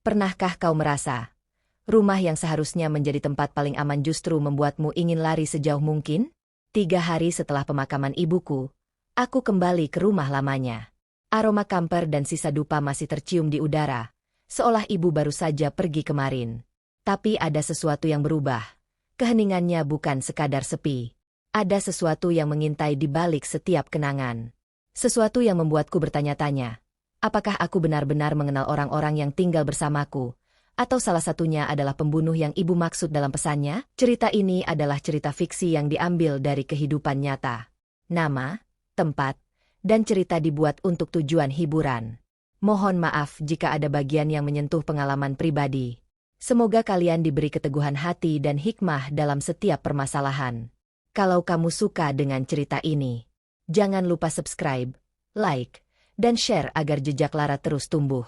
Pernahkah kau merasa, rumah yang seharusnya menjadi tempat paling aman justru membuatmu ingin lari sejauh mungkin? 3 hari setelah pemakaman ibuku, aku kembali ke rumah lamanya. Aroma kamper dan sisa dupa masih tercium di udara, seolah ibu baru saja pergi kemarin. Tapi ada sesuatu yang berubah. Keheningannya bukan sekadar sepi. Ada sesuatu yang mengintai di balik setiap kenangan. Sesuatu yang membuatku bertanya-tanya, apakah aku benar-benar mengenal orang-orang yang tinggal bersamaku? Atau salah satunya adalah pembunuh yang ibu maksud dalam pesannya? Cerita ini adalah cerita fiksi yang diambil dari kehidupan nyata. Nama, tempat, dan cerita dibuat untuk tujuan hiburan. Mohon maaf jika ada bagian yang menyentuh pengalaman pribadi. Semoga kalian diberi keteguhan hati dan hikmah dalam setiap permasalahan. Kalau kamu suka dengan cerita ini, jangan lupa subscribe, like, dan share agar jejak Lara terus tumbuh.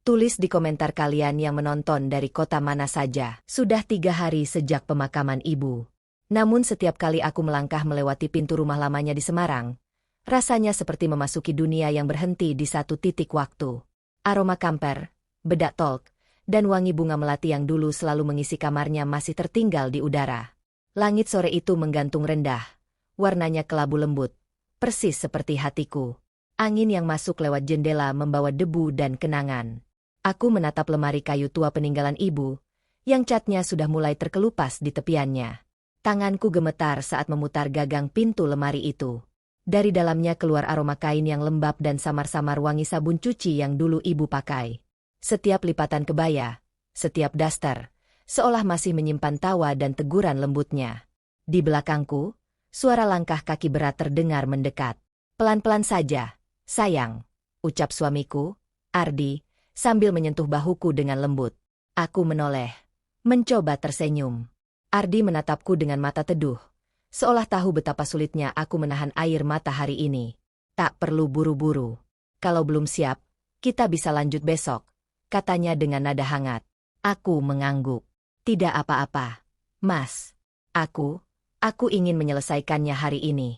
Tulis di komentar kalian yang menonton dari kota mana saja. Sudah 3 hari sejak pemakaman ibu. Namun setiap kali aku melangkah melewati pintu rumah lamanya di Semarang, rasanya seperti memasuki dunia yang berhenti di satu titik waktu. Aroma kamper, bedak talk, dan wangi bunga melati yang dulu selalu mengisi kamarnya masih tertinggal di udara. Langit sore itu menggantung rendah, warnanya kelabu lembut, persis seperti hatiku. Angin yang masuk lewat jendela membawa debu dan kenangan. Aku menatap lemari kayu tua peninggalan ibu, yang catnya sudah mulai terkelupas di tepiannya. Tanganku gemetar saat memutar gagang pintu lemari itu. Dari dalamnya keluar aroma kain yang lembab dan samar-samar wangi sabun cuci yang dulu ibu pakai. Setiap lipatan kebaya, setiap daster, seolah masih menyimpan tawa dan teguran lembutnya. Di belakangku, suara langkah kaki berat terdengar mendekat. Pelan-pelan saja, sayang, ucap suamiku, Ardi, sambil menyentuh bahuku dengan lembut. Aku menoleh, mencoba tersenyum. Ardi menatapku dengan mata teduh, seolah tahu betapa sulitnya aku menahan air mata hari ini. Tak perlu buru-buru. Kalau belum siap, kita bisa lanjut besok, katanya dengan nada hangat. Aku mengangguk. Tidak apa-apa, Mas. Aku ingin menyelesaikannya hari ini.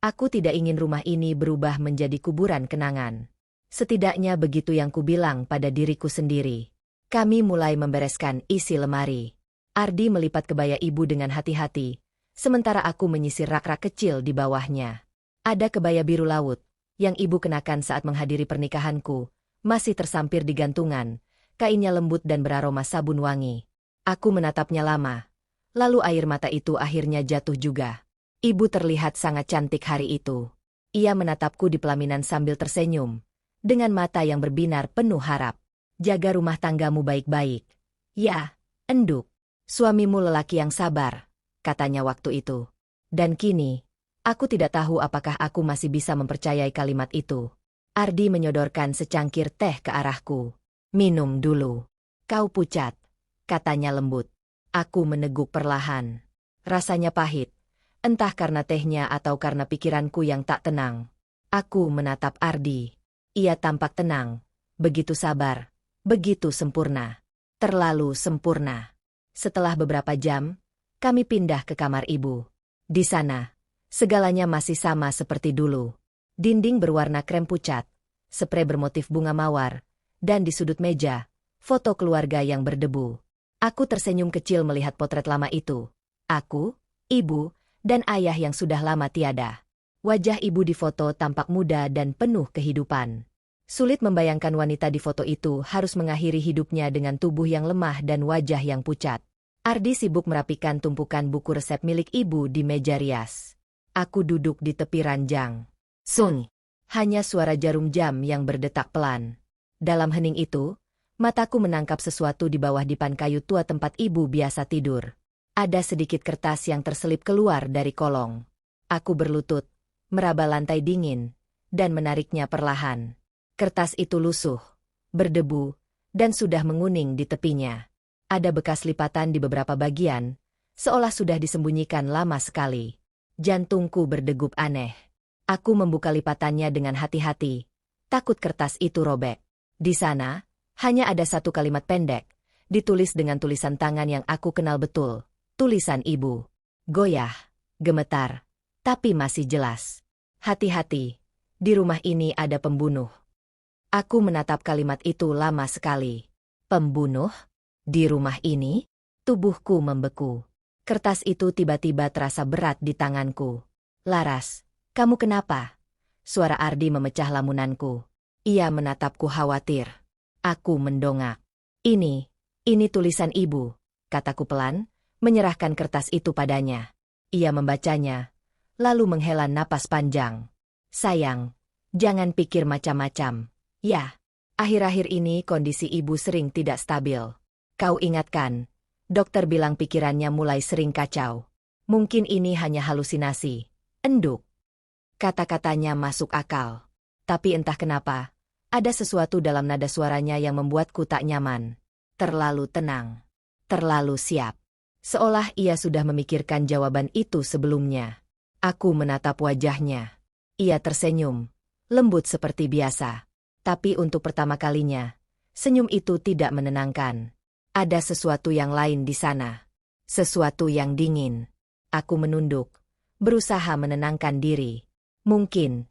Aku tidak ingin rumah ini berubah menjadi kuburan kenangan. Setidaknya begitu yang kubilang pada diriku sendiri. Kami mulai membereskan isi lemari. Ardi melipat kebaya ibu dengan hati-hati, sementara aku menyisir rak-rak kecil di bawahnya. Ada kebaya biru laut, yang ibu kenakan saat menghadiri pernikahanku, masih tersampir di gantungan, kainnya lembut dan beraroma sabun wangi. Aku menatapnya lama, lalu air mata itu akhirnya jatuh juga. Ibu terlihat sangat cantik hari itu. Ia menatapku di pelaminan sambil tersenyum, dengan mata yang berbinar penuh harap. Jaga rumah tanggamu baik-baik. Ya, enduk. Suamimu lelaki yang sabar, katanya waktu itu. Dan kini, aku tidak tahu apakah aku masih bisa mempercayai kalimat itu. Ardi menyodorkan secangkir teh ke arahku. Minum dulu. Kau pucat, katanya lembut. Aku meneguk perlahan. Rasanya pahit, entah karena tehnya atau karena pikiranku yang tak tenang. Aku menatap Ardi. Ia tampak tenang, begitu sabar, begitu sempurna. Terlalu sempurna. Setelah beberapa jam, kami pindah ke kamar ibu. Di sana, segalanya masih sama seperti dulu. Dinding berwarna krem pucat, sprei bermotif bunga mawar, dan di sudut meja, foto keluarga yang berdebu. Aku tersenyum kecil melihat potret lama itu. Aku, ibu, dan ayah yang sudah lama tiada. Wajah ibu di foto tampak muda dan penuh kehidupan. Sulit membayangkan wanita di foto itu harus mengakhiri hidupnya dengan tubuh yang lemah dan wajah yang pucat. Ardi sibuk merapikan tumpukan buku resep milik ibu di meja rias. Aku duduk di tepi ranjang. Sun. Hanya suara jarum jam yang berdetak pelan. Dalam hening itu, mataku menangkap sesuatu di bawah dipan kayu tua tempat ibu biasa tidur. Ada sedikit kertas yang terselip keluar dari kolong. Aku berlutut, meraba lantai dingin, dan menariknya perlahan. Kertas itu lusuh, berdebu, dan sudah menguning di tepinya. Ada bekas lipatan di beberapa bagian, seolah sudah disembunyikan lama sekali. Jantungku berdegup aneh. Aku membuka lipatannya dengan hati-hati, takut kertas itu robek. Di sana, hanya ada satu kalimat pendek, ditulis dengan tulisan tangan yang aku kenal betul. Tulisan ibu. Goyah, gemetar, tapi masih jelas. Hati-hati, di rumah ini ada pembunuh. Aku menatap kalimat itu lama sekali. Pembunuh? Di rumah ini? Tubuhku membeku. Kertas itu tiba-tiba terasa berat di tanganku. Laras, kamu kenapa? Suara Ardi memecah lamunanku. Ia menatapku khawatir. Aku mendongak. Ini tulisan ibu, kataku pelan, menyerahkan kertas itu padanya. Ia membacanya, lalu menghela napas panjang. Sayang, jangan pikir macam-macam. Ya, akhir-akhir ini kondisi ibu sering tidak stabil. Kau ingatkan, dokter bilang pikirannya mulai sering kacau. Mungkin ini hanya halusinasi. Enduk. Kata-katanya masuk akal. Tapi entah kenapa, ada sesuatu dalam nada suaranya yang membuatku tak nyaman. Terlalu tenang. Terlalu siap. Seolah ia sudah memikirkan jawaban itu sebelumnya. Aku menatap wajahnya. Ia tersenyum. Lembut seperti biasa. Tapi untuk pertama kalinya, senyum itu tidak menenangkan. Ada sesuatu yang lain di sana. Sesuatu yang dingin. Aku menunduk. Berusaha menenangkan diri. Mungkin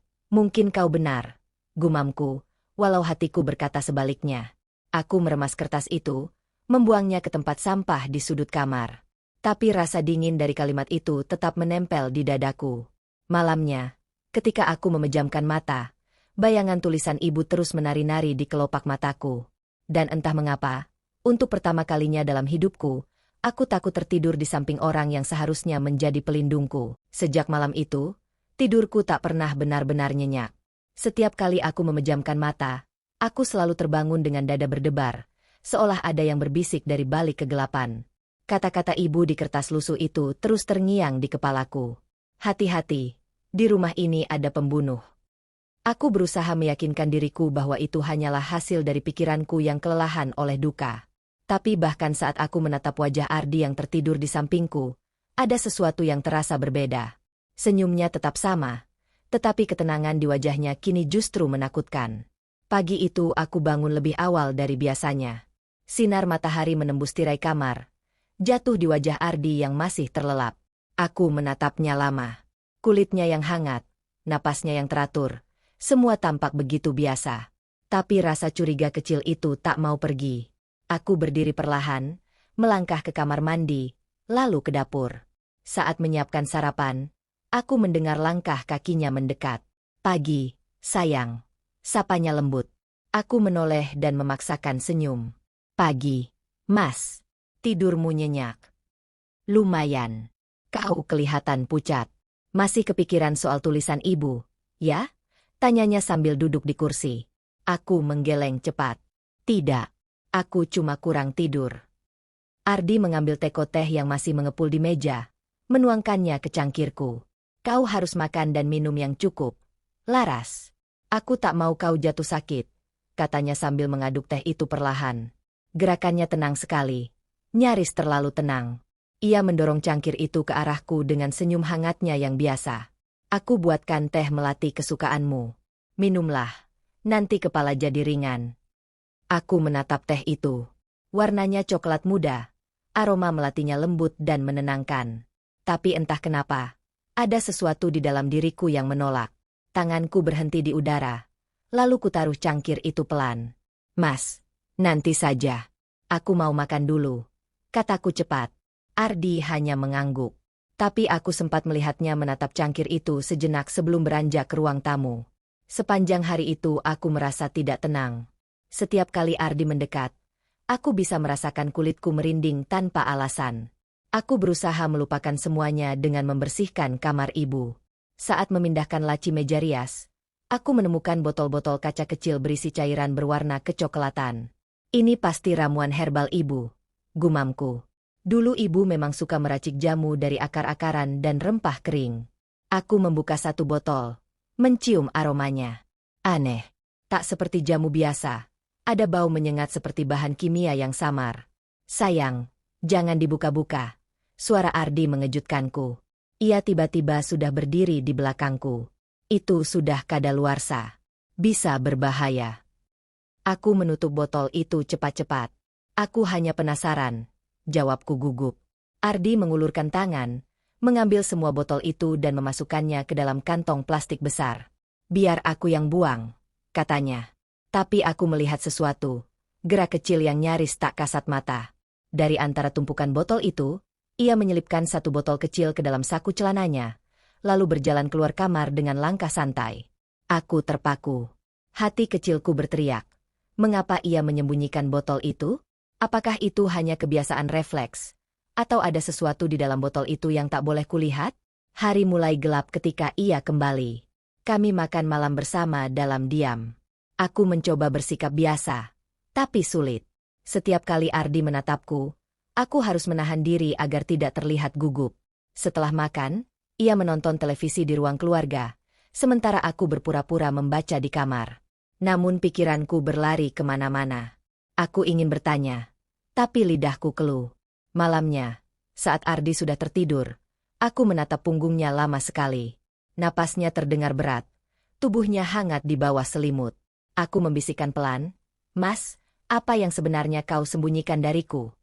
kau benar, gumamku, walau hatiku berkata sebaliknya. Aku meremas kertas itu, membuangnya ke tempat sampah di sudut kamar. Tapi rasa dingin dari kalimat itu tetap menempel di dadaku. Malamnya, ketika aku memejamkan mata, bayangan tulisan ibu terus menari-nari di kelopak mataku. Dan entah mengapa, untuk pertama kalinya dalam hidupku, aku takut tertidur di samping orang yang seharusnya menjadi pelindungku. Sejak malam itu, tidurku tak pernah benar-benar nyenyak. Setiap kali aku memejamkan mata, aku selalu terbangun dengan dada berdebar, seolah ada yang berbisik dari balik kegelapan. Kata-kata ibu di kertas lusuh itu terus terngiang di kepalaku. Hati-hati, di rumah ini ada pembunuh. Aku berusaha meyakinkan diriku bahwa itu hanyalah hasil dari pikiranku yang kelelahan oleh duka. Tapi bahkan saat aku menatap wajah Ardi yang tertidur di sampingku, ada sesuatu yang terasa berbeda. Senyumnya tetap sama, tetapi ketenangan di wajahnya kini justru menakutkan. Pagi itu aku bangun lebih awal dari biasanya. Sinar matahari menembus tirai kamar, jatuh di wajah Ardi yang masih terlelap. Aku menatapnya lama. Kulitnya yang hangat, napasnya yang teratur, semua tampak begitu biasa. Tapi rasa curiga kecil itu tak mau pergi. Aku berdiri perlahan, melangkah ke kamar mandi, lalu ke dapur. Saat menyiapkan sarapan, aku mendengar langkah kakinya mendekat. Pagi, sayang. Sapanya lembut. Aku menoleh dan memaksakan senyum. Pagi, Mas. Tidurmu nyenyak. Lumayan. Kau kelihatan pucat. Masih kepikiran soal tulisan ibu, ya? Tanyanya sambil duduk di kursi. Aku menggeleng cepat. Tidak. Aku cuma kurang tidur. Ardi mengambil teko teh yang masih mengepul di meja, menuangkannya ke cangkirku. Kau harus makan dan minum yang cukup. Laras, aku tak mau kau jatuh sakit, katanya sambil mengaduk teh itu perlahan. Gerakannya tenang sekali, nyaris terlalu tenang. Ia mendorong cangkir itu ke arahku dengan senyum hangatnya yang biasa. Aku buatkan teh melati kesukaanmu. Minumlah, nanti kepala jadi ringan. Aku menatap teh itu. Warnanya coklat muda, aroma melatinya lembut dan menenangkan. Tapi entah kenapa, ada sesuatu di dalam diriku yang menolak. Tanganku berhenti di udara. Lalu kutaruh cangkir itu pelan. Mas, nanti saja. Aku mau makan dulu, kataku cepat. Ardi hanya mengangguk. Tapi aku sempat melihatnya menatap cangkir itu sejenak sebelum beranjak ke ruang tamu. Sepanjang hari itu aku merasa tidak tenang. Setiap kali Ardi mendekat, aku bisa merasakan kulitku merinding tanpa alasan. Aku berusaha melupakan semuanya dengan membersihkan kamar ibu. Saat memindahkan laci meja rias, aku menemukan botol-botol kaca kecil berisi cairan berwarna kecoklatan. Ini pasti ramuan herbal ibu, gumamku. Dulu ibu memang suka meracik jamu dari akar-akaran dan rempah kering. Aku membuka satu botol, mencium aromanya. Aneh, tak seperti jamu biasa. Ada bau menyengat seperti bahan kimia yang samar. Sayang, jangan dibuka-buka. Suara Ardi mengejutkanku. Ia tiba-tiba sudah berdiri di belakangku. Itu sudah kadaluarsa. Bisa berbahaya. Aku menutup botol itu cepat-cepat. Aku hanya penasaran, jawabku gugup. Ardi mengulurkan tangan, mengambil semua botol itu dan memasukkannya ke dalam kantong plastik besar. Biar aku yang buang, katanya. Tapi aku melihat sesuatu. Gerak kecil yang nyaris tak kasat mata. Dari antara tumpukan botol itu, ia menyelipkan satu botol kecil ke dalam saku celananya, lalu berjalan keluar kamar dengan langkah santai. Aku terpaku. Hati kecilku berteriak. Mengapa ia menyembunyikan botol itu? Apakah itu hanya kebiasaan refleks? Atau ada sesuatu di dalam botol itu yang tak boleh kulihat? Hari mulai gelap ketika ia kembali. Kami makan malam bersama dalam diam. Aku mencoba bersikap biasa, tapi sulit. Setiap kali Ardi menatapku, aku harus menahan diri agar tidak terlihat gugup. Setelah makan, ia menonton televisi di ruang keluarga, sementara aku berpura-pura membaca di kamar. Namun pikiranku berlari kemana-mana. Aku ingin bertanya, tapi lidahku keluh. Malamnya, saat Ardi sudah tertidur, aku menatap punggungnya lama sekali. Napasnya terdengar berat, tubuhnya hangat di bawah selimut. Aku membisikkan pelan, "Mas, apa yang sebenarnya kau sembunyikan dariku?"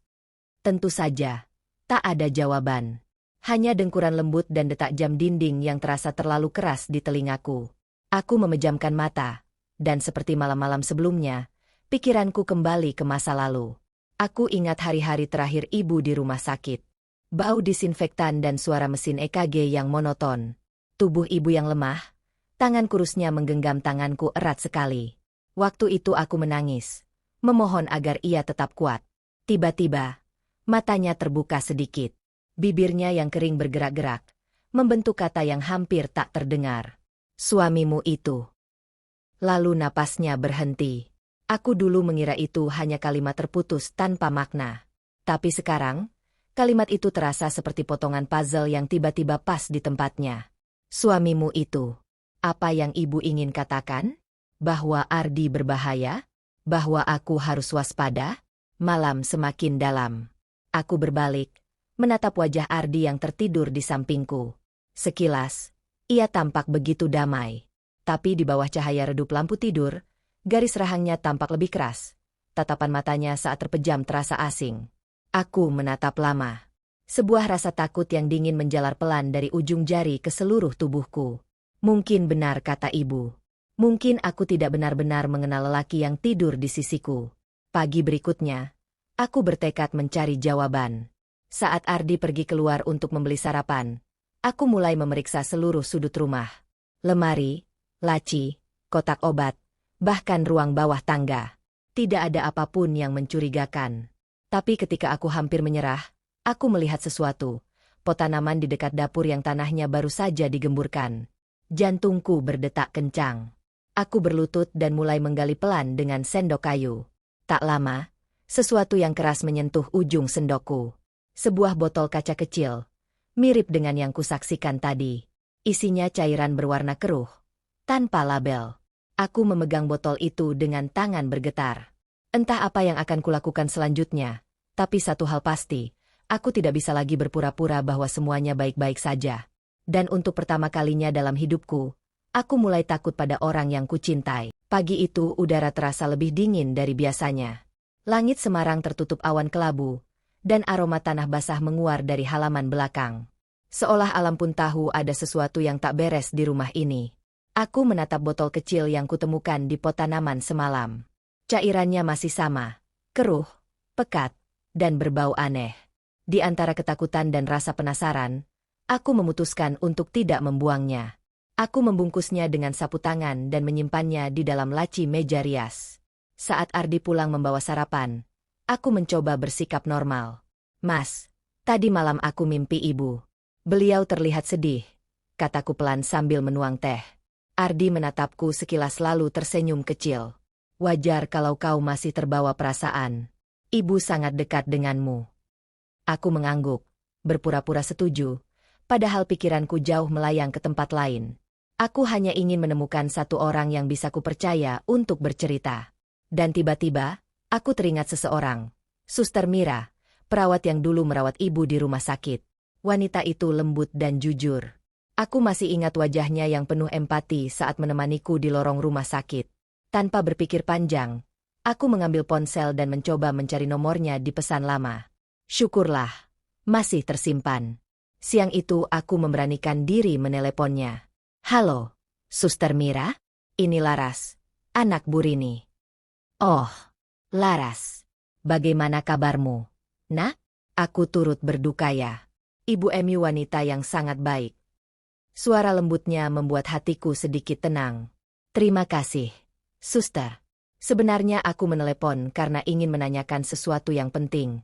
Tentu saja, tak ada jawaban. Hanya dengkuran lembut dan detak jam dinding yang terasa terlalu keras di telingaku. Aku memejamkan mata, dan seperti malam-malam sebelumnya, pikiranku kembali ke masa lalu. Aku ingat hari-hari terakhir ibu di rumah sakit. Bau disinfektan dan suara mesin EKG yang monoton. Tubuh ibu yang lemah, tangan kurusnya menggenggam tanganku erat sekali. Waktu itu aku menangis, memohon agar ia tetap kuat. Tiba-tiba, matanya terbuka sedikit. Bibirnya yang kering bergerak-gerak, membentuk kata yang hampir tak terdengar. "Suamimu itu." Lalu napasnya berhenti. Aku dulu mengira itu hanya kalimat terputus tanpa makna. Tapi sekarang, kalimat itu terasa seperti potongan puzzle yang tiba-tiba pas di tempatnya. "Suamimu itu." Apa yang ibu ingin katakan? Bahwa Ardi berbahaya? Bahwa aku harus waspada? Malam semakin dalam. Aku berbalik, menatap wajah Ardi yang tertidur di sampingku. Sekilas, ia tampak begitu damai. Tapi di bawah cahaya redup lampu tidur, garis rahangnya tampak lebih keras. Tatapan matanya saat terpejam terasa asing. Aku menatap lama. Sebuah rasa takut yang dingin menjalar pelan dari ujung jari ke seluruh tubuhku. Mungkin benar kata ibu. Mungkin aku tidak benar-benar mengenal lelaki yang tidur di sisiku. Pagi berikutnya, aku bertekad mencari jawaban. Saat Ardi pergi keluar untuk membeli sarapan, aku mulai memeriksa seluruh sudut rumah. Lemari, laci, kotak obat, bahkan ruang bawah tangga. Tidak ada apapun yang mencurigakan. Tapi ketika aku hampir menyerah, aku melihat sesuatu. Pot tanaman di dekat dapur yang tanahnya baru saja digemburkan. Jantungku berdetak kencang. Aku berlutut dan mulai menggali pelan dengan sendok kayu. Tak lama, sesuatu yang keras menyentuh ujung sendokku. Sebuah botol kaca kecil, mirip dengan yang kusaksikan tadi. Isinya cairan berwarna keruh, tanpa label. Aku memegang botol itu dengan tangan bergetar. Entah apa yang akan kulakukan selanjutnya, tapi satu hal pasti, aku tidak bisa lagi berpura-pura bahwa semuanya baik-baik saja. Dan untuk pertama kalinya dalam hidupku, aku mulai takut pada orang yang kucintai. Pagi itu udara terasa lebih dingin dari biasanya. Langit Semarang tertutup awan kelabu, dan aroma tanah basah menguar dari halaman belakang. Seolah alam pun tahu ada sesuatu yang tak beres di rumah ini. Aku menatap botol kecil yang kutemukan di pot tanaman semalam. Cairannya masih sama, keruh, pekat, dan berbau aneh. Di antara ketakutan dan rasa penasaran, aku memutuskan untuk tidak membuangnya. Aku membungkusnya dengan sapu tangan dan menyimpannya di dalam laci meja rias. Saat Ardi pulang membawa sarapan, aku mencoba bersikap normal. "Mas, tadi malam aku mimpi ibu." Beliau terlihat sedih, kataku pelan sambil menuang teh. Ardi menatapku sekilas lalu tersenyum kecil. "Wajar kalau kau masih terbawa perasaan. Ibu sangat dekat denganmu." Aku mengangguk, berpura-pura setuju, padahal pikiranku jauh melayang ke tempat lain. Aku hanya ingin menemukan satu orang yang bisa kupercaya untuk bercerita. Dan tiba-tiba, aku teringat seseorang. Suster Mira, perawat yang dulu merawat ibu di rumah sakit. Wanita itu lembut dan jujur. Aku masih ingat wajahnya yang penuh empati saat menemaniku di lorong rumah sakit. Tanpa berpikir panjang, aku mengambil ponsel dan mencoba mencari nomornya di pesan lama. Syukurlah, masih tersimpan. Siang itu aku memberanikan diri meneleponnya. "Halo, Suster Mira? Ini Laras, anak Bu Rini." "Oh, Laras, bagaimana kabarmu? Nak, aku turut berduka ya. Ibu Emi wanita yang sangat baik. Suara lembutnya membuat hatiku sedikit tenang. Terima kasih, suster. Sebenarnya aku menelepon karena ingin menanyakan sesuatu yang penting.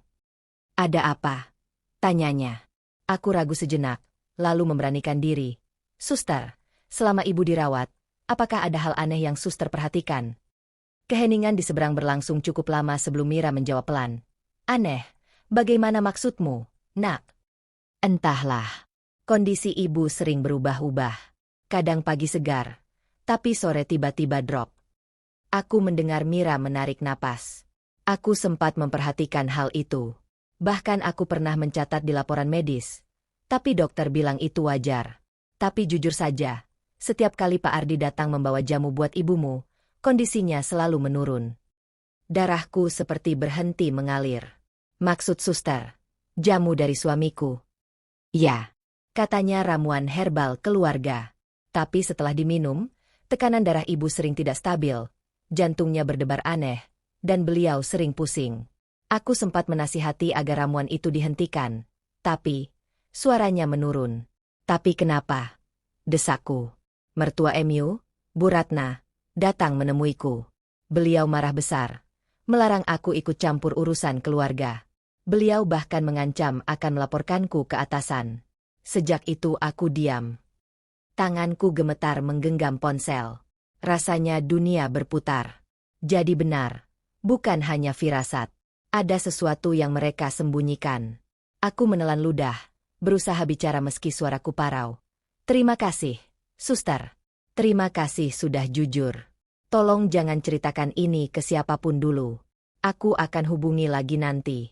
Ada apa? Tanyanya. Aku ragu sejenak, lalu memberanikan diri. Suster, selama ibu dirawat, apakah ada hal aneh yang suster perhatikan? Keheningan di seberang berlangsung cukup lama sebelum Mira menjawab pelan. Aneh, bagaimana maksudmu, nak? Entahlah. Kondisi ibu sering berubah-ubah. Kadang pagi segar, tapi sore tiba-tiba drop. Aku mendengar Mira menarik napas. Aku sempat memperhatikan hal itu. Bahkan aku pernah mencatat di laporan medis. Tapi dokter bilang itu wajar. Tapi jujur saja, setiap kali Pak Ardi datang membawa jamu buat ibumu, kondisinya selalu menurun. Darahku seperti berhenti mengalir. Maksud suster, jamu dari suamiku. Ya, katanya ramuan herbal keluarga. Tapi setelah diminum, tekanan darah ibu sering tidak stabil. Jantungnya berdebar aneh, dan beliau sering pusing. Aku sempat menasihati agar ramuan itu dihentikan. Tapi, suaranya menurun. Tapi kenapa? Desakku. Mertua Emiu, Bu Ratna, datang menemuiku. Beliau marah besar. Melarang aku ikut campur urusan keluarga. Beliau bahkan mengancam akan melaporkanku ke atasan. Sejak itu aku diam. Tanganku gemetar menggenggam ponsel. Rasanya dunia berputar. Jadi benar, bukan hanya firasat. Ada sesuatu yang mereka sembunyikan. Aku menelan ludah, berusaha bicara meski suaraku parau. Terima kasih, suster. Terima kasih sudah jujur. Tolong jangan ceritakan ini ke siapapun dulu. Aku akan hubungi lagi nanti.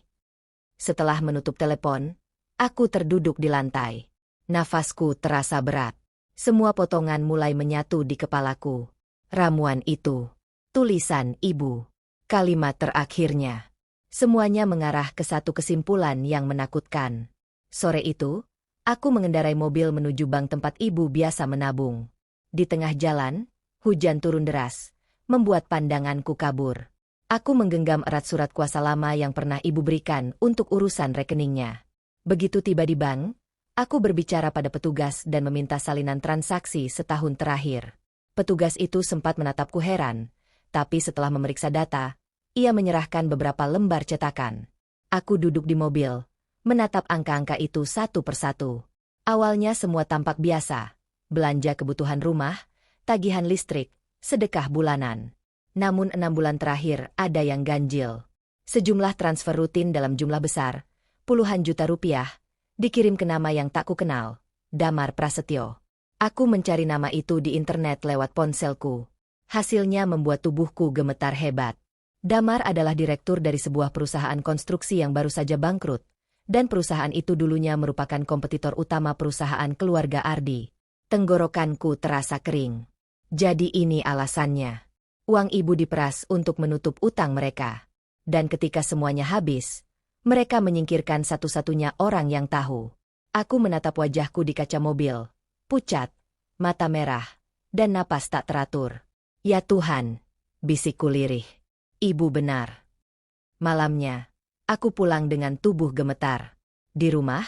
Setelah menutup telepon, aku terduduk di lantai. Nafasku terasa berat. Semua potongan mulai menyatu di kepalaku. Ramuan itu. Tulisan ibu. Kalimat terakhirnya. Semuanya mengarah ke satu kesimpulan yang menakutkan. Sore itu, aku mengendarai mobil menuju bank tempat ibu biasa menabung. Di tengah jalan, hujan turun deras, membuat pandanganku kabur. Aku menggenggam erat surat kuasa lama yang pernah ibu berikan untuk urusan rekeningnya. Begitu tiba di bank, aku berbicara pada petugas dan meminta salinan transaksi setahun terakhir. Petugas itu sempat menatapku heran, tapi setelah memeriksa data, ia menyerahkan beberapa lembar cetakan. Aku duduk di mobil, menatap angka-angka itu satu persatu. Awalnya semua tampak biasa, belanja kebutuhan rumah, tagihan listrik, sedekah bulanan. Namun 6 bulan terakhir ada yang ganjil. Sejumlah transfer rutin dalam jumlah besar, puluhan juta rupiah, dikirim ke nama yang tak kukenal, Damar Prasetyo. Aku mencari nama itu di internet lewat ponselku. Hasilnya membuat tubuhku gemetar hebat. Damar adalah direktur dari sebuah perusahaan konstruksi yang baru saja bangkrut, dan perusahaan itu dulunya merupakan kompetitor utama perusahaan keluarga Ardi. Tenggorokanku terasa kering. Jadi ini alasannya. Uang ibu diperas untuk menutup utang mereka. Dan ketika semuanya habis, mereka menyingkirkan satu-satunya orang yang tahu. Aku menatap wajahku di kaca mobil. Pucat, mata merah, dan napas tak teratur. Ya Tuhan, bisikku lirih. Ibu benar. Malamnya, aku pulang dengan tubuh gemetar. Di rumah,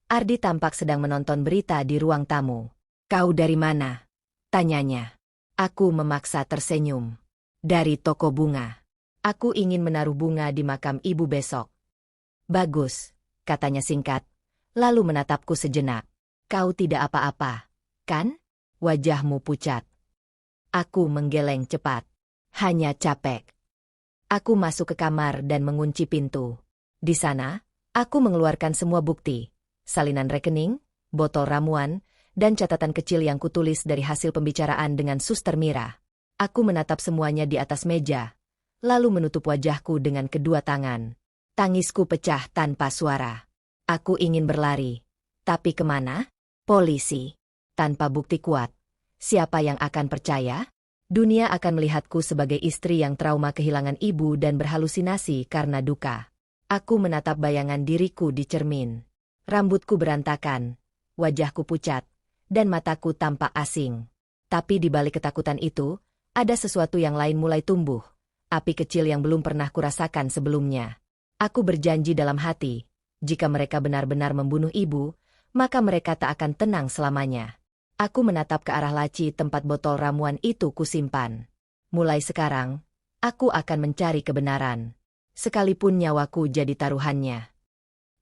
Ardi tampak sedang menonton berita di ruang tamu. Kau dari mana? Tanyanya. Aku memaksa tersenyum. Dari toko bunga. Aku ingin menaruh bunga di makam ibu besok. Bagus, katanya singkat, lalu menatapku sejenak. Kau tidak apa-apa, kan? Wajahmu pucat. Aku menggeleng cepat. Hanya capek. Aku masuk ke kamar dan mengunci pintu. Di sana, aku mengeluarkan semua bukti. Salinan rekening, botol ramuan, dan catatan kecil yang kutulis dari hasil pembicaraan dengan Suster Mira. Aku menatap semuanya di atas meja, lalu menutup wajahku dengan kedua tangan. Tangisku pecah tanpa suara. Aku ingin berlari. Tapi kemana? Polisi. Tanpa bukti kuat. Siapa yang akan percaya? Dunia akan melihatku sebagai istri yang trauma kehilangan ibu dan berhalusinasi karena duka. Aku menatap bayangan diriku di cermin. Rambutku berantakan, wajahku pucat, dan mataku tampak asing. Tapi di balik ketakutan itu, ada sesuatu yang lain mulai tumbuh. api kecil yang belum pernah kurasakan sebelumnya. Aku berjanji dalam hati, jika mereka benar-benar membunuh ibu, maka mereka tak akan tenang selamanya. Aku menatap ke arah laci tempat botol ramuan itu kusimpan. Mulai sekarang, aku akan mencari kebenaran. Sekalipun nyawaku jadi taruhannya.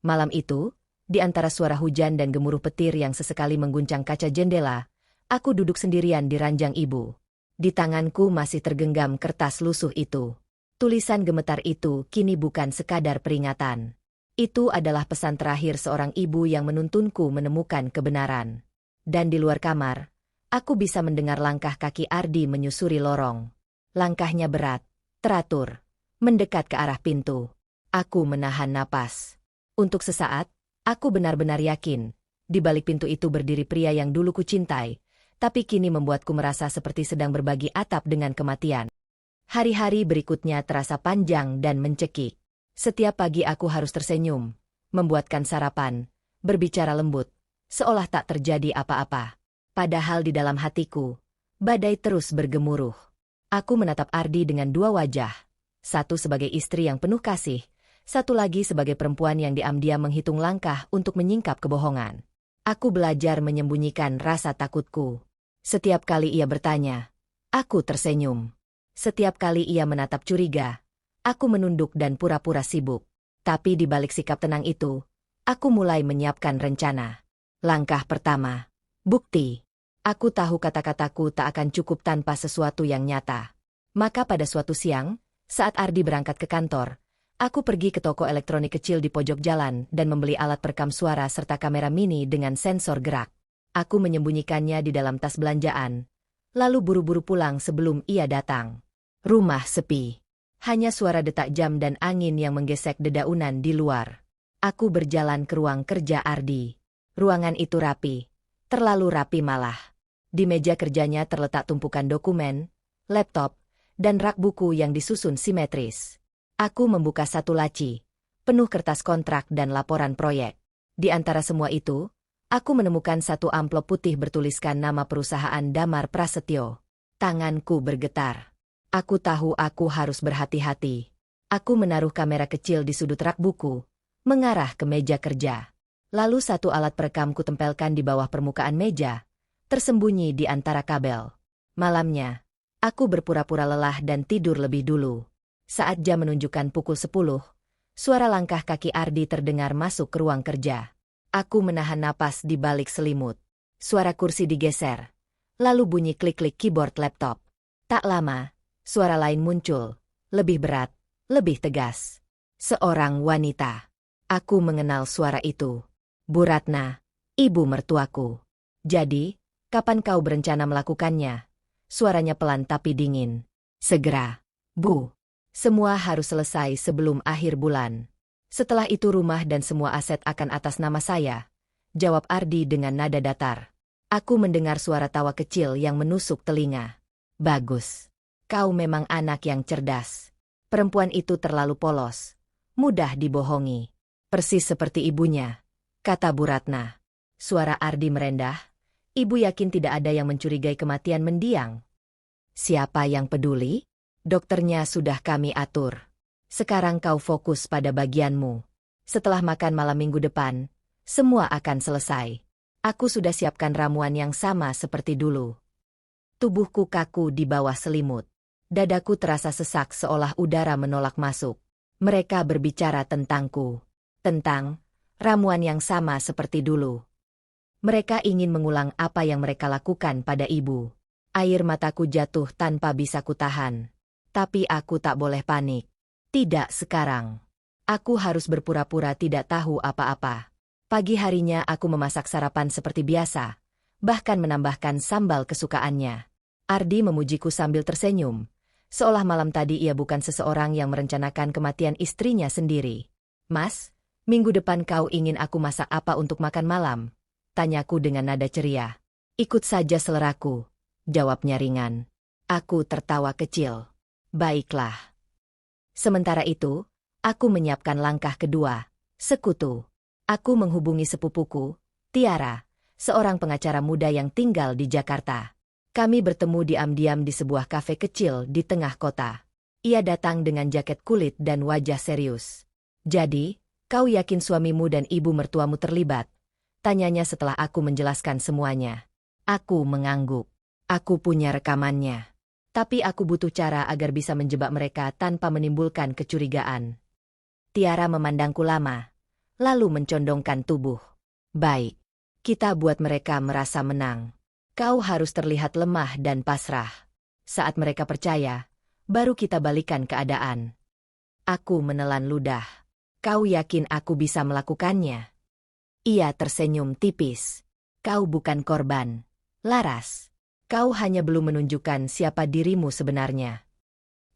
Malam itu, di antara suara hujan dan gemuruh petir yang sesekali mengguncang kaca jendela, aku duduk sendirian di ranjang ibu. Di tanganku masih tergenggam kertas lusuh itu. Tulisan gemetar itu kini bukan sekadar peringatan. Itu adalah pesan terakhir seorang ibu yang menuntunku menemukan kebenaran. Dan di luar kamar, aku bisa mendengar langkah kaki Ardi menyusuri lorong. Langkahnya berat, teratur, mendekat ke arah pintu. Aku menahan napas. Untuk sesaat, aku benar-benar yakin, di balik pintu itu berdiri pria yang dulu kucintai, tapi kini membuatku merasa seperti sedang berbagi atap dengan kematian. Hari-hari berikutnya terasa panjang dan mencekik. Setiap pagi aku harus tersenyum, membuatkan sarapan, berbicara lembut, seolah tak terjadi apa-apa. Padahal di dalam hatiku, badai terus bergemuruh. Aku menatap Ardi dengan dua wajah, satu sebagai istri yang penuh kasih, satu lagi sebagai perempuan yang diam-diam menghitung langkah untuk menyingkap kebohongan. Aku belajar menyembunyikan rasa takutku. Setiap kali ia bertanya, aku tersenyum. Setiap kali ia menatap curiga, aku menunduk dan pura-pura sibuk. Tapi di balik sikap tenang itu, aku mulai menyiapkan rencana. Langkah pertama, bukti. Aku tahu kata-kataku tak akan cukup tanpa sesuatu yang nyata. Maka pada suatu siang, saat Ardi berangkat ke kantor, aku pergi ke toko elektronik kecil di pojok jalan dan membeli alat perekam suara serta kamera mini dengan sensor gerak. Aku menyembunyikannya di dalam tas belanjaan, lalu buru-buru pulang sebelum ia datang. Rumah sepi. Hanya suara detak jam dan angin yang menggesek dedaunan di luar. Aku berjalan ke ruang kerja Ardi. Ruangan itu rapi. Terlalu rapi malah. Di meja kerjanya terletak tumpukan dokumen, laptop, dan rak buku yang disusun simetris. Aku membuka satu laci, penuh kertas kontrak dan laporan proyek. Di antara semua itu, aku menemukan satu amplop putih bertuliskan nama perusahaan Damar Prasetyo. Tanganku bergetar. Aku tahu aku harus berhati-hati. Aku menaruh kamera kecil di sudut rak buku, mengarah ke meja kerja. Lalu satu alat perekam kutempelkan di bawah permukaan meja, tersembunyi di antara kabel. Malamnya, aku berpura-pura lelah dan tidur lebih dulu. Saat jam menunjukkan pukul 10, suara langkah kaki Ardi terdengar masuk ke ruang kerja. Aku menahan napas di balik selimut. Suara kursi digeser, lalu bunyi klik-klik keyboard laptop. Tak lama, suara lain muncul, lebih berat, lebih tegas. Seorang wanita. Aku mengenal suara itu. Bu Ratna, ibu mertuaku. Jadi, kapan kau berencana melakukannya? Suaranya pelan tapi dingin. Segera, Bu. Semua harus selesai sebelum akhir bulan. Setelah itu rumah dan semua aset akan atas nama saya. Jawab Ardi dengan nada datar. Aku mendengar suara tawa kecil yang menusuk telinga. Bagus. Kau memang anak yang cerdas. Perempuan itu terlalu polos, mudah dibohongi. Persis seperti ibunya, kata Bu Ratna. Suara Ardi merendah. Ibu yakin tidak ada yang mencurigai kematian mendiang. Siapa yang peduli? Dokternya sudah kami atur. Sekarang kau fokus pada bagianmu. Setelah makan malam minggu depan, semua akan selesai. Aku sudah siapkan ramuan yang sama seperti dulu. Tubuhku kaku di bawah selimut. Dadaku terasa sesak seolah udara menolak masuk. Mereka berbicara tentangku. Tentang ramuan yang sama seperti dulu. Mereka ingin mengulang apa yang mereka lakukan pada ibu. Air mataku jatuh tanpa bisa kutahan. Tapi aku tak boleh panik. Tidak sekarang. Aku harus berpura-pura tidak tahu apa-apa. Pagi harinya aku memasak sarapan seperti biasa, bahkan menambahkan sambal kesukaannya. Ardi memujiku sambil tersenyum. Seolah malam tadi ia bukan seseorang yang merencanakan kematian istrinya sendiri. Mas, minggu depan kau ingin aku masak apa untuk makan malam? Tanyaku dengan nada ceria. Ikut saja seleraku, jawabnya ringan. Aku tertawa kecil. Baiklah. Sementara itu, aku menyiapkan langkah kedua, sekutu. Aku menghubungi sepupuku, Tiara, seorang pengacara muda yang tinggal di Jakarta. Kami bertemu diam-diam di sebuah kafe kecil di tengah kota. Ia datang dengan jaket kulit dan wajah serius. Jadi, kau yakin suamimu dan ibu mertuamu terlibat? Tanyanya setelah aku menjelaskan semuanya. Aku mengangguk. Aku punya rekamannya. Tapi aku butuh cara agar bisa menjebak mereka tanpa menimbulkan kecurigaan. Tiara memandangku lama, lalu mencondongkan tubuh. Baik, kita buat mereka merasa menang. Kau harus terlihat lemah dan pasrah. Saat mereka percaya, baru kita balikan keadaan. Aku menelan ludah. Kau yakin aku bisa melakukannya? Ia tersenyum tipis. Kau bukan korban, Laras. Kau hanya belum menunjukkan siapa dirimu sebenarnya.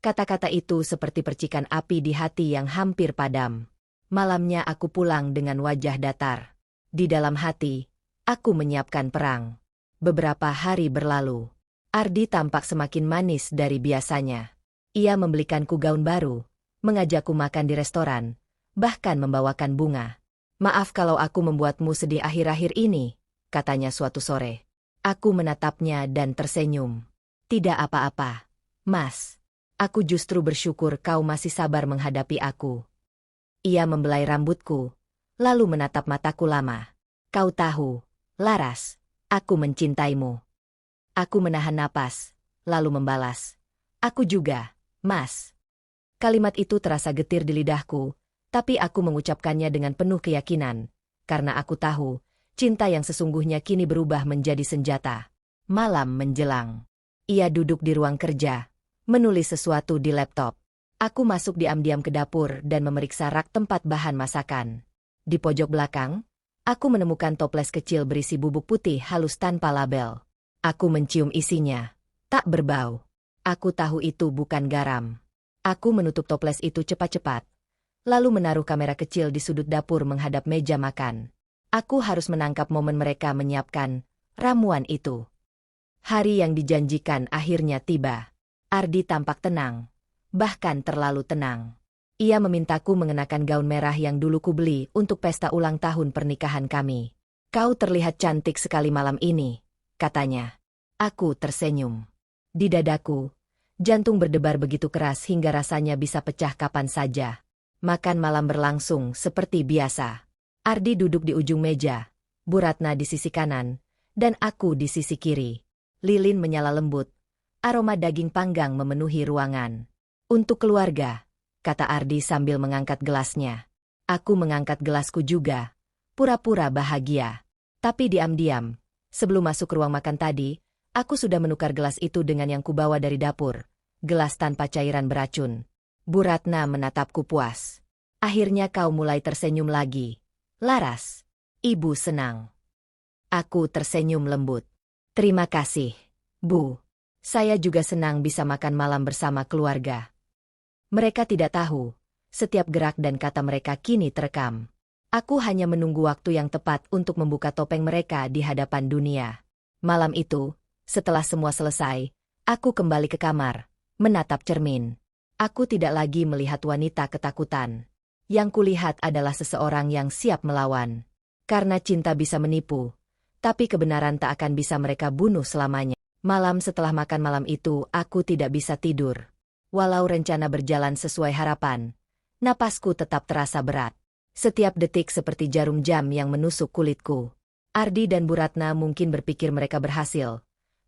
Kata-kata itu seperti percikan api di hati yang hampir padam. Malamnya aku pulang dengan wajah datar. Di dalam hati, aku menyiapkan perang. Beberapa hari berlalu. Ardi tampak semakin manis dari biasanya. Ia membelikanku gaun baru, mengajakku makan di restoran, bahkan membawakan bunga. Maaf kalau aku membuatmu sedih akhir-akhir ini, katanya suatu sore. Aku menatapnya dan tersenyum. Tidak apa-apa, Mas. Aku justru bersyukur kau masih sabar menghadapi aku. Ia membelai rambutku, lalu menatap mataku lama. Kau tahu, Laras, aku mencintaimu. Aku menahan napas, lalu membalas. Aku juga, Mas. Kalimat itu terasa getir di lidahku, tapi aku mengucapkannya dengan penuh keyakinan, karena aku tahu, cinta yang sesungguhnya kini berubah menjadi senjata. Malam menjelang. Ia duduk di ruang kerja, menulis sesuatu di laptop. Aku masuk diam-diam ke dapur dan memeriksa rak tempat bahan masakan. Di pojok belakang, aku menemukan toples kecil berisi bubuk putih halus tanpa label. Aku mencium isinya. Tak berbau. Aku tahu itu bukan garam. Aku menutup toples itu cepat-cepat, lalu menaruh kamera kecil di sudut dapur menghadap meja makan. Aku harus menangkap momen mereka menyiapkan ramuan itu. Hari yang dijanjikan akhirnya tiba. Ardi tampak tenang, bahkan terlalu tenang. Ia memintaku mengenakan gaun merah yang dulu kubeli untuk pesta ulang tahun pernikahan kami. Kau terlihat cantik sekali malam ini, katanya. Aku tersenyum. Di dadaku, jantung berdebar begitu keras hingga rasanya bisa pecah kapan saja. Makan malam berlangsung seperti biasa. Ardi duduk di ujung meja, Bu Ratna di sisi kanan, dan aku di sisi kiri. Lilin menyala lembut, aroma daging panggang memenuhi ruangan. Untuk keluarga, kata Ardi sambil mengangkat gelasnya. Aku mengangkat gelasku juga, pura-pura bahagia. Tapi diam-diam, sebelum masuk ruang makan tadi, aku sudah menukar gelas itu dengan yang kubawa dari dapur, gelas tanpa cairan beracun. Bu Ratna menatapku puas. Akhirnya kau mulai tersenyum lagi. Laras, ibu senang. Aku tersenyum lembut. Terima kasih, Bu. Saya juga senang bisa makan malam bersama keluarga. Mereka tidak tahu, setiap gerak dan kata mereka kini terekam. Aku hanya menunggu waktu yang tepat untuk membuka topeng mereka di hadapan dunia. Malam itu, setelah semua selesai, aku kembali ke kamar, menatap cermin. Aku tidak lagi melihat wanita ketakutan. Yang kulihat adalah seseorang yang siap melawan. Karena cinta bisa menipu, tapi kebenaran tak akan bisa mereka bunuh selamanya. Malam setelah makan malam itu, aku tidak bisa tidur. Walau rencana berjalan sesuai harapan, napasku tetap terasa berat. Setiap detik seperti jarum jam yang menusuk kulitku. Ardi dan Bu Ratna mungkin berpikir mereka berhasil,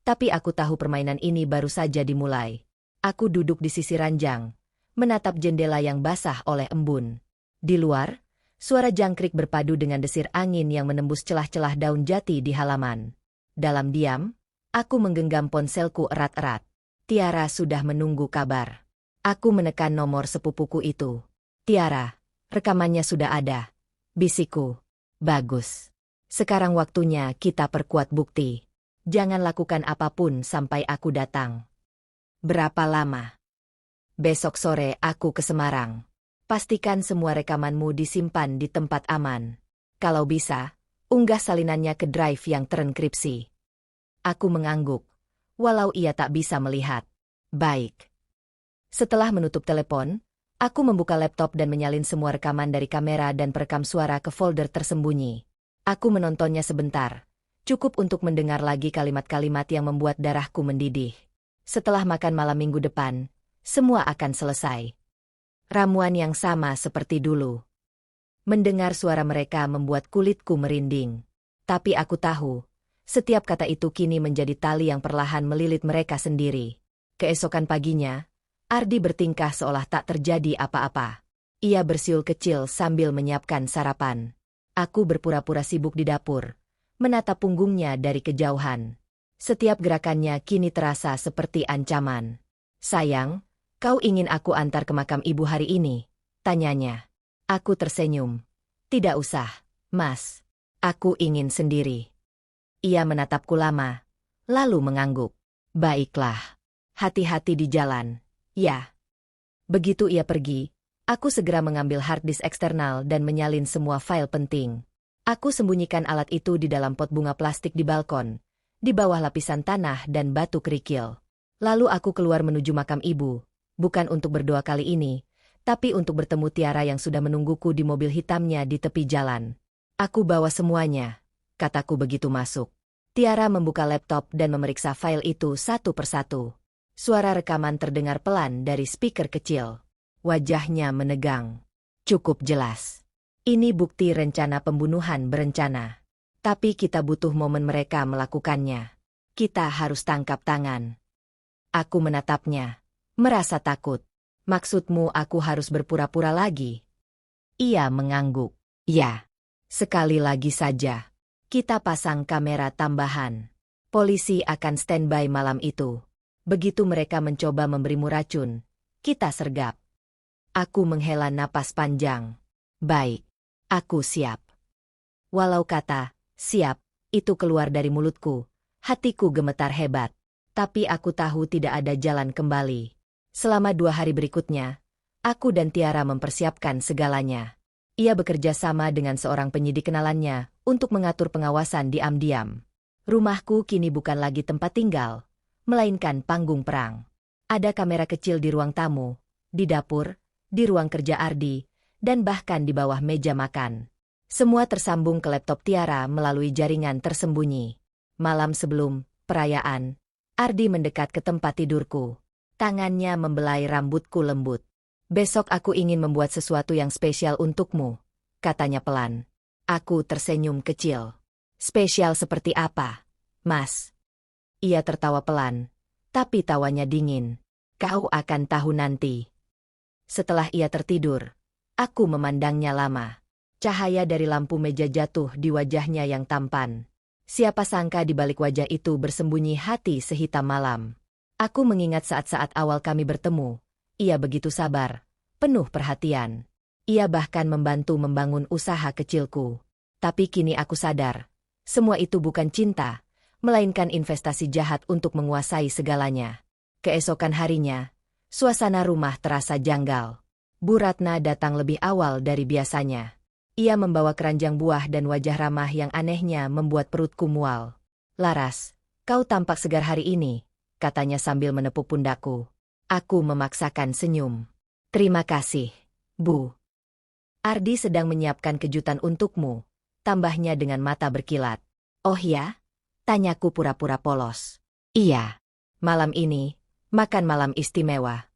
tapi aku tahu permainan ini baru saja dimulai. Aku duduk di sisi ranjang, menatap jendela yang basah oleh embun. Di luar, suara jangkrik berpadu dengan desir angin yang menembus celah-celah daun jati di halaman. Dalam diam, aku menggenggam ponselku erat-erat. Tiara sudah menunggu kabar. Aku menekan nomor sepupuku itu. Tiara, rekamannya sudah ada. Bisikku. Bagus. Sekarang waktunya kita perkuat bukti. Jangan lakukan apapun sampai aku datang. Berapa lama? Besok sore aku ke Semarang. Pastikan semua rekamanmu disimpan di tempat aman. Kalau bisa, unggah salinannya ke drive yang terenkripsi. Aku mengangguk, walau ia tak bisa melihat. Baik. Setelah menutup telepon, aku membuka laptop dan menyalin semua rekaman dari kamera dan perekam suara ke folder tersembunyi. Aku menontonnya sebentar, cukup untuk mendengar lagi kalimat-kalimat yang membuat darahku mendidih. Setelah makan malam minggu depan, semua akan selesai. Ramuan yang sama seperti dulu. Mendengar suara mereka membuat kulitku merinding. Tapi aku tahu, setiap kata itu kini menjadi tali yang perlahan melilit mereka sendiri. Keesokan paginya, Ardi bertingkah seolah tak terjadi apa-apa. Ia bersiul kecil sambil menyiapkan sarapan. Aku berpura-pura sibuk di dapur, menatap punggungnya dari kejauhan. Setiap gerakannya kini terasa seperti ancaman. "Sayang, kau ingin aku antar ke makam ibu hari ini?" tanyanya. Aku tersenyum. "Tidak usah, Mas. Aku ingin sendiri." Ia menatapku lama, lalu mengangguk. "Baiklah. Hati-hati di jalan." "Ya." Begitu ia pergi, aku segera mengambil hard disk eksternal dan menyalin semua file penting. Aku sembunyikan alat itu di dalam pot bunga plastik di balkon, di bawah lapisan tanah dan batu kerikil. Lalu aku keluar menuju makam ibu, bukan untuk berdoa kali ini, tapi untuk bertemu Tiara yang sudah menungguku di mobil hitamnya di tepi jalan. "Aku bawa semuanya," kataku begitu masuk. Tiara membuka laptop dan memeriksa file itu satu persatu. Suara rekaman terdengar pelan dari speaker kecil. Wajahnya menegang. "Cukup jelas. Ini bukti rencana pembunuhan berencana. Tapi kita butuh momen mereka melakukannya. Kita harus tangkap tangan." Aku menatapnya, merasa takut. "Maksudmu aku harus berpura-pura lagi?" Ia mengangguk. "Ya. Sekali lagi saja. Kita pasang kamera tambahan. Polisi akan standby malam itu. Begitu mereka mencoba memberimu racun, kita sergap." Aku menghela napas panjang. "Baik. Aku siap." Walau kata "siap" itu keluar dari mulutku, hatiku gemetar hebat. Tapi aku tahu tidak ada jalan kembali. Selama 2 hari berikutnya, aku dan Tiara mempersiapkan segalanya. Ia bekerja sama dengan seorang penyidik kenalannya untuk mengatur pengawasan diam-diam. Rumahku kini bukan lagi tempat tinggal, melainkan panggung perang. Ada kamera kecil di ruang tamu, di dapur, di ruang kerja Ardi, dan bahkan di bawah meja makan. Semua tersambung ke laptop Tiara melalui jaringan tersembunyi. Malam sebelum perayaan, Ardi mendekat ke tempat tidurku. Tangannya membelai rambutku lembut. "Besok aku ingin membuat sesuatu yang spesial untukmu," katanya pelan. Aku tersenyum kecil. "Spesial seperti apa, Mas?" Ia tertawa pelan, tapi tawanya dingin. "Kau akan tahu nanti." Setelah ia tertidur, aku memandangnya lama. Cahaya dari lampu meja jatuh di wajahnya yang tampan. Siapa sangka di balik wajah itu bersembunyi hati sehitam malam. Aku mengingat saat-saat awal kami bertemu. Ia begitu sabar, penuh perhatian. Ia bahkan membantu membangun usaha kecilku. Tapi kini aku sadar, semua itu bukan cinta, melainkan investasi jahat untuk menguasai segalanya. Keesokan harinya, suasana rumah terasa janggal. Bu Ratna datang lebih awal dari biasanya. Ia membawa keranjang buah dan wajah ramah yang anehnya membuat perutku mual. "Laras, kau tampak segar hari ini," katanya sambil menepuk pundakku. Aku memaksakan senyum. "Terima kasih, Bu. Ardi sedang menyiapkan kejutan untukmu," tambahnya dengan mata berkilat. "Oh ya?" tanyaku pura-pura polos. "Iya. Malam ini, makan malam istimewa."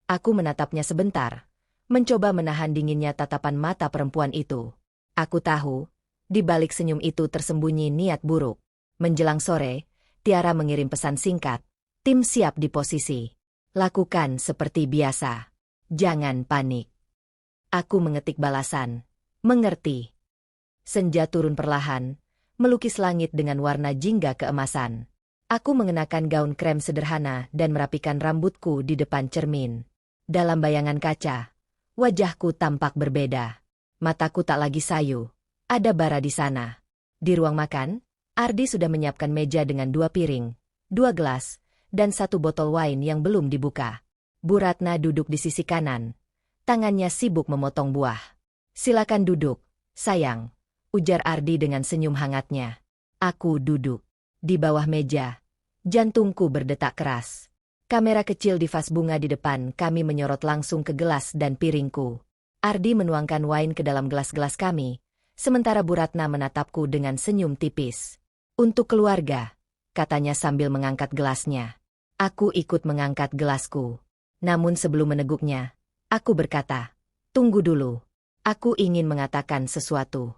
Aku menatapnya sebentar, mencoba menahan dinginnya tatapan mata perempuan itu. Aku tahu, di balik senyum itu tersembunyi niat buruk. Menjelang sore, Tiara mengirim pesan singkat. "Tim siap di posisi. Lakukan seperti biasa. Jangan panik." Aku mengetik balasan. "Mengerti." Senja turun perlahan, melukis langit dengan warna jingga keemasan. Aku mengenakan gaun krem sederhana dan merapikan rambutku di depan cermin. Dalam bayangan kaca, wajahku tampak berbeda. Mataku tak lagi sayu. Ada bara di sana. Di ruang makan, Ardi sudah menyiapkan meja dengan 2 piring, 2 gelas, dan 1 botol wine yang belum dibuka. Bu Ratna duduk di sisi kanan. Tangannya sibuk memotong buah. "Silakan duduk, sayang," ujar Ardi dengan senyum hangatnya. Aku duduk. Di bawah meja, jantungku berdetak keras. Kamera kecil di vas bunga di depan kami menyorot langsung ke gelas dan piringku. Ardi menuangkan wine ke dalam gelas-gelas kami, sementara Bu Ratna menatapku dengan senyum tipis. "Untuk keluarga," katanya sambil mengangkat gelasnya. Aku ikut mengangkat gelasku. Namun sebelum meneguknya, aku berkata, "Tunggu dulu. Aku ingin mengatakan sesuatu."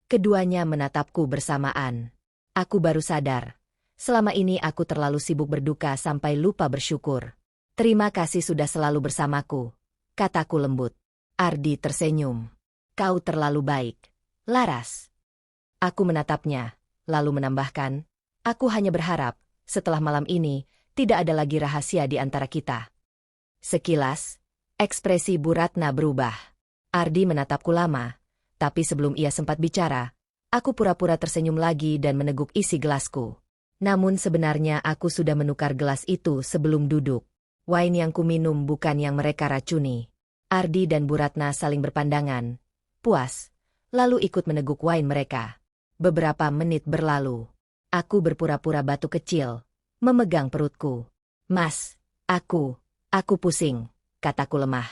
Keduanya menatapku bersamaan. Aku baru sadar. Selama ini aku terlalu sibuk berduka sampai lupa bersyukur. "Terima kasih sudah selalu bersamaku," kataku lembut. Ardi tersenyum. "Kau terlalu baik, Laras." Aku menatapnya, lalu menambahkan, "Aku hanya berharap, setelah malam ini, tidak ada lagi rahasia di antara kita." Sekilas, ekspresi Bu Ratna berubah. Ardi menatapku lama, tapi sebelum ia sempat bicara, aku pura-pura tersenyum lagi dan meneguk isi gelasku. Namun sebenarnya aku sudah menukar gelas itu sebelum duduk. Wine yang kuminum bukan yang mereka racuni. Ardi dan Bu Ratna saling berpandangan, puas, lalu ikut meneguk wine mereka. Beberapa menit berlalu. Aku berpura-pura batuk kecil, memegang perutku. "Mas, aku pusing," kataku lemah.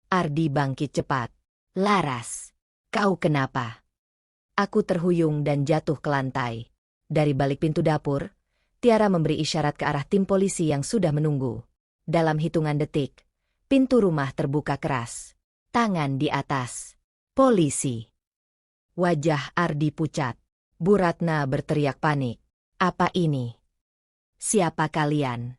Ardi bangkit cepat. "Laras, kau kenapa?" Aku terhuyung dan jatuh ke lantai. Dari balik pintu dapur, Tiara memberi isyarat ke arah tim polisi yang sudah menunggu. Dalam hitungan detik, pintu rumah terbuka keras. Tangan di atas. "Polisi!" Wajah Ardi pucat. Bu Ratna berteriak panik. "Apa ini? Siapa kalian?"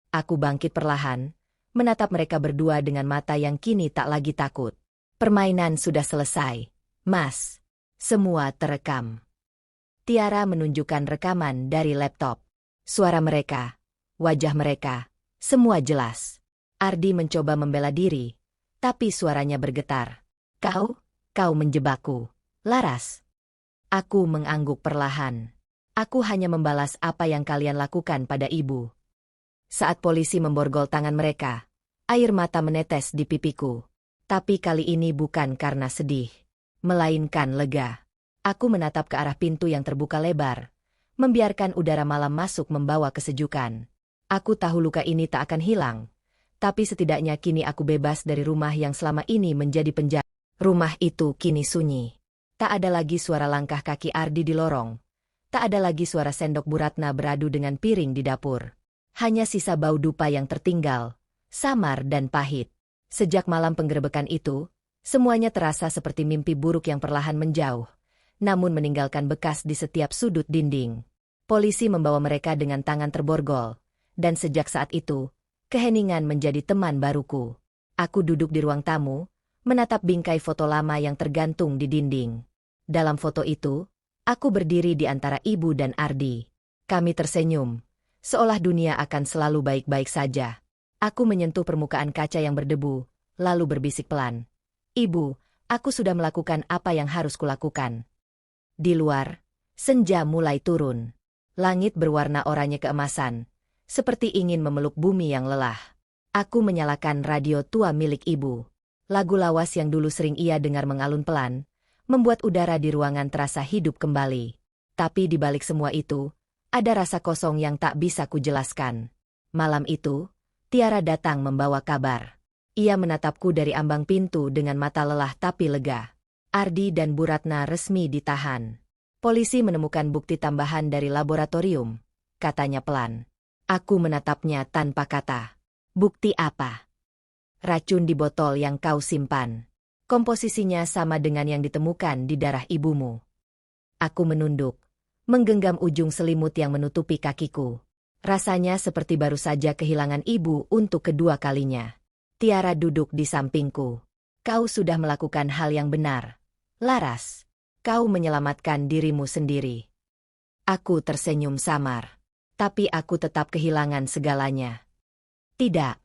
Aku bangkit perlahan, menatap mereka berdua dengan mata yang kini tak lagi takut. "Permainan sudah selesai, Mas. Semua terekam." Tiara menunjukkan rekaman dari laptop. Suara mereka, wajah mereka, semua jelas. Ardi mencoba membela diri, tapi suaranya bergetar. Kau menjebakku, Laras." Aku mengangguk perlahan. "Aku hanya membalas apa yang kalian lakukan pada ibu." Saat polisi memborgol tangan mereka, air mata menetes di pipiku. Tapi kali ini bukan karena sedih, melainkan lega. Aku menatap ke arah pintu yang terbuka lebar, membiarkan udara malam masuk membawa kesejukan. Aku tahu luka ini tak akan hilang, tapi setidaknya kini aku bebas dari rumah yang selama ini menjadi penjara. Rumah itu kini sunyi. Tak ada lagi suara langkah kaki Ardi di lorong. Tak ada lagi suara sendok Bu Ratna beradu dengan piring di dapur. Hanya sisa bau dupa yang tertinggal, samar dan pahit. Sejak malam penggerebekan itu, semuanya terasa seperti mimpi buruk yang perlahan menjauh, namun meninggalkan bekas di setiap sudut dinding. Polisi membawa mereka dengan tangan terborgol, dan sejak saat itu, keheningan menjadi teman baruku. Aku duduk di ruang tamu, menatap bingkai foto lama yang tergantung di dinding. Dalam foto itu, aku berdiri di antara ibu dan Ardi. Kami tersenyum, seolah dunia akan selalu baik-baik saja. Aku menyentuh permukaan kaca yang berdebu, lalu berbisik pelan. "Ibu, aku sudah melakukan apa yang harus kulakukan." Di luar, senja mulai turun. Langit berwarna oranye keemasan, seperti ingin memeluk bumi yang lelah. Aku menyalakan radio tua milik ibu. Lagu lawas yang dulu sering ia dengar mengalun pelan, membuat udara di ruangan terasa hidup kembali. Tapi di balik semua itu, ada rasa kosong yang tak bisa kujelaskan. Malam itu, Tiara datang membawa kabar. Ia menatapku dari ambang pintu dengan mata lelah tapi lega. Ardi dan Bu Ratna resmi ditahan. "Polisi menemukan bukti tambahan dari laboratorium," katanya pelan. Aku menatapnya tanpa kata. "Bukti apa?" "Racun di botol yang kau simpan. Komposisinya sama dengan yang ditemukan di darah ibumu." Aku menunduk, menggenggam ujung selimut yang menutupi kakiku. Rasanya seperti baru saja kehilangan ibu untuk kedua kalinya. Tiara duduk di sampingku. "Kau sudah melakukan hal yang benar, Laras. Kau menyelamatkan dirimu sendiri." Aku tersenyum samar. Tapi aku tetap kehilangan segalanya. "Tidak,"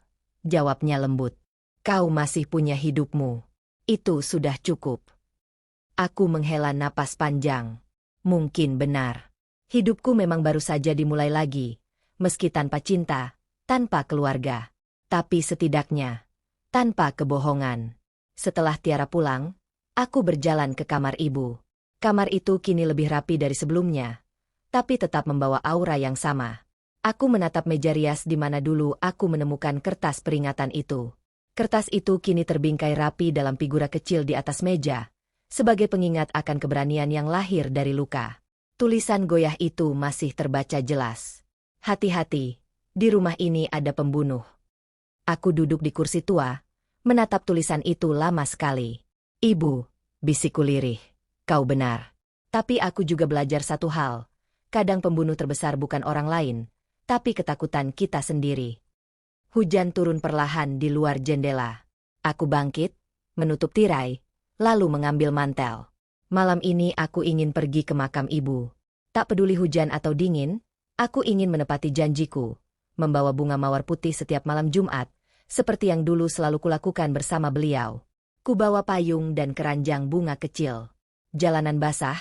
jawabnya lembut. "Kau masih punya hidupmu. Itu sudah cukup." Aku menghela napas panjang. Mungkin benar. Hidupku memang baru saja dimulai lagi, meski tanpa cinta, tanpa keluarga. Tapi setidaknya, tanpa kebohongan. Setelah Tiara pulang, aku berjalan ke kamar ibu. Kamar itu kini lebih rapi dari sebelumnya, tapi tetap membawa aura yang sama. Aku menatap meja rias di mana dulu aku menemukan kertas peringatan itu. Kertas itu kini terbingkai rapi dalam figura kecil di atas meja, sebagai pengingat akan keberanian yang lahir dari luka. Tulisan goyah itu masih terbaca jelas. "Hati-hati, di rumah ini ada pembunuh." Aku duduk di kursi tua, menatap tulisan itu lama sekali. Ibu, bisikku lirih. Kau benar. Tapi aku juga belajar satu hal. Kadang pembunuh terbesar bukan orang lain, tapi ketakutan kita sendiri. Hujan turun perlahan di luar jendela. Aku bangkit, menutup tirai, lalu mengambil mantel. Malam ini aku ingin pergi ke makam ibu. Tak peduli hujan atau dingin, aku ingin menepati janjiku, membawa bunga mawar putih setiap malam Jumat, seperti yang dulu selalu kulakukan bersama beliau. Kubawa payung dan keranjang bunga kecil. Jalanan basah,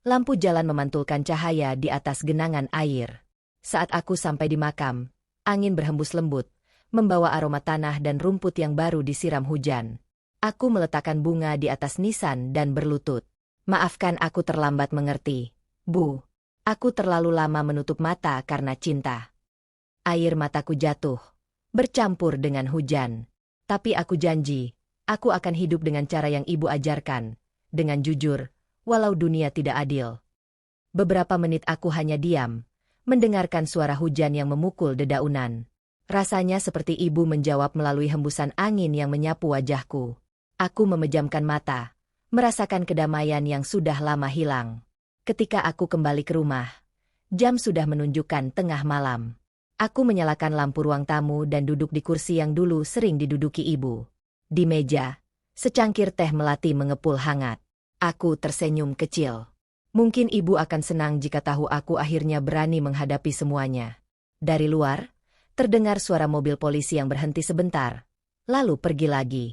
lampu jalan memantulkan cahaya di atas genangan air. Saat aku sampai di makam, angin berhembus lembut, membawa aroma tanah dan rumput yang baru disiram hujan. Aku meletakkan bunga di atas nisan dan berlutut. Maafkan aku terlambat mengerti, Bu. Aku terlalu lama menutup mata karena cinta. Air mataku jatuh, bercampur dengan hujan. Tapi aku janji, aku akan hidup dengan cara yang ibu ajarkan, dengan jujur, walau dunia tidak adil. Beberapa menit aku hanya diam, mendengarkan suara hujan yang memukul dedaunan. Rasanya seperti ibu menjawab melalui hembusan angin yang menyapu wajahku. Aku memejamkan mata, merasakan kedamaian yang sudah lama hilang. Ketika aku kembali ke rumah, jam sudah menunjukkan tengah malam. Aku menyalakan lampu ruang tamu dan duduk di kursi yang dulu sering diduduki ibu. Di meja, secangkir teh melati mengepul hangat. Aku tersenyum kecil. Mungkin ibu akan senang jika tahu aku akhirnya berani menghadapi semuanya. Dari luar, terdengar suara mobil polisi yang berhenti sebentar, lalu pergi lagi.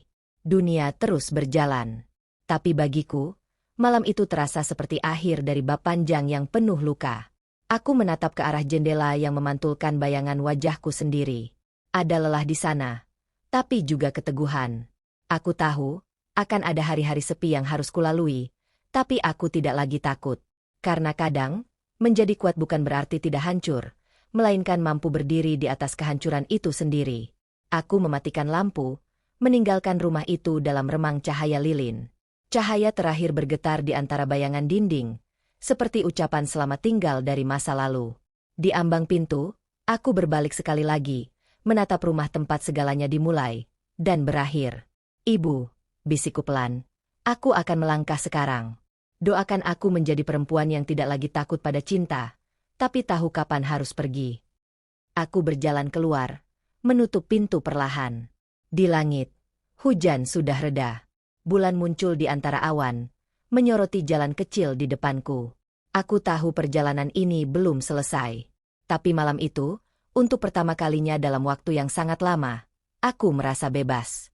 Dunia terus berjalan. Tapi bagiku, malam itu terasa seperti akhir dari bab panjang yang penuh luka. Aku menatap ke arah jendela yang memantulkan bayangan wajahku sendiri. Ada lelah di sana, tapi juga keteguhan. Aku tahu, akan ada hari-hari sepi yang harus kulalui, tapi aku tidak lagi takut. Karena kadang, menjadi kuat bukan berarti tidak hancur, melainkan mampu berdiri di atas kehancuran itu sendiri. Aku mematikan lampu, meninggalkan rumah itu dalam remang cahaya lilin. Cahaya terakhir bergetar di antara bayangan dinding, seperti ucapan selamat tinggal dari masa lalu. Di ambang pintu, aku berbalik sekali lagi, menatap rumah tempat segalanya dimulai dan berakhir. Ibu, bisikku pelan, aku akan melangkah sekarang. Doakan aku menjadi perempuan yang tidak lagi takut pada cinta, tapi tahu kapan harus pergi. Aku berjalan keluar, menutup pintu perlahan. Di langit, hujan sudah reda. Bulan muncul di antara awan, menyoroti jalan kecil di depanku. Aku tahu perjalanan ini belum selesai. Tapi malam itu, untuk pertama kalinya dalam waktu yang sangat lama, aku merasa bebas.